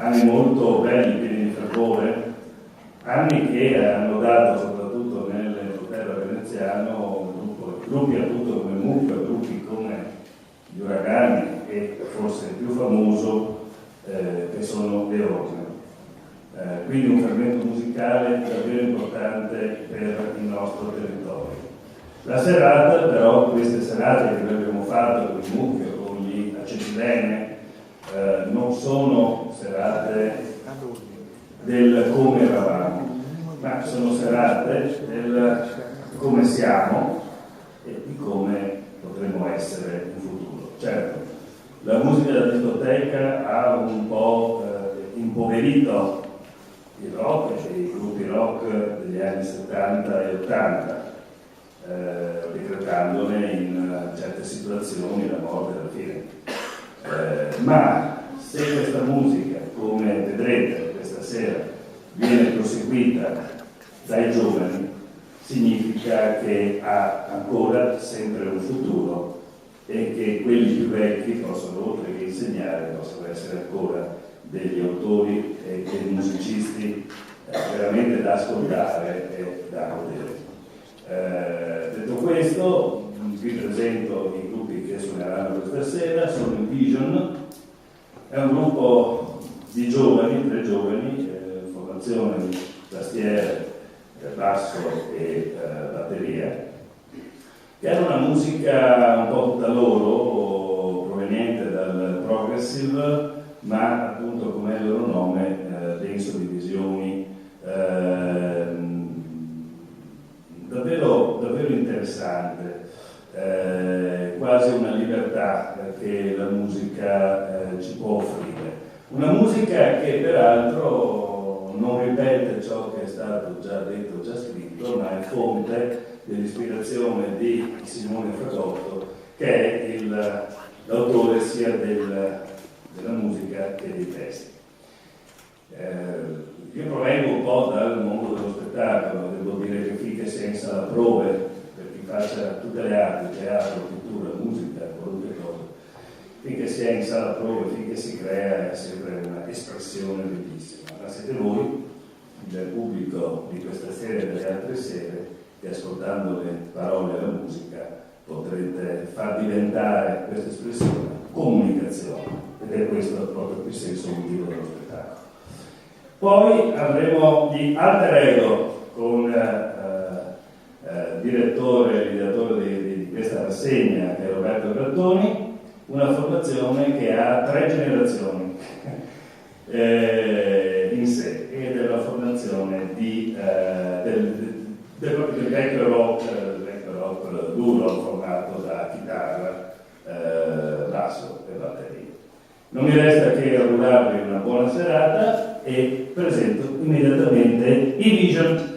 anni molto belli, pieni di fervore, anni che hanno dato soprattutto nell'entroterra veneziano gruppi appunto come Mucchio, gruppi come gli Uragani e forse il più famoso che sono le Rose. Quindi un fermento musicale davvero importante per il nostro territorio. La serata, però, queste serate che noi abbiamo fatto con il Mucchio, con gli Acetilene, non sono serate del come eravamo, ma sono serate del come siamo e di come potremmo essere in futuro. Certo, la musica da discoteca ha un po' impoverito il rock e i gruppi rock degli anni 70 e 80, decretandone in certe situazioni la morte alla fine. Ma se questa musica, come vedrete questa sera, viene proseguita dai giovani, significa che ha ancora sempre un futuro e che quelli più vecchi possono, oltre che insegnare, possono essere ancora degli autori e dei musicisti veramente da ascoltare e da godere. Detto questo, vi presento i gruppi che suoneranno questa sera. Sono in Vision, è un gruppo di giovani, 3 giovani, formazione tastiere, basso e batteria, che hanno una musica un po' tutta loro, proveniente dal progressive, ma appunto come è il loro nome, denso di visioni, davvero interessante, quasi una libertà che la musica ci può offrire. Una musica che peraltro non ripete ciò che è stato già detto, già scritto, ma è fonte dell'ispirazione di Simone Fagotto, che è l'autore sia della musica che dei testi. Io provengo un po' dal mondo dello spettacolo, devo dire che finché sia in sala prove, per chi faccia tutte le arti, teatro, pittura, musica, qualunque cosa, finché sia in sala prove, finché si crea, è sempre un'espressione bellissima. Ma siete voi, il pubblico di questa sera e delle altre sere, che ascoltando le parole e la musica potrete far diventare questa espressione comunicazione, ed è questo proprio il senso motivo dello spettacolo. Poi avremo gli Alter Ego con il direttore e l'ideatore di questa rassegna, che è Roberto Grattoni, una formazione che ha 3 generazioni in sé, ed è la formazione del vecchio rock duro, formato da chitarra, basso e batteria. Non mi resta che augurarvi una buona serata e presento immediatamente i Vision.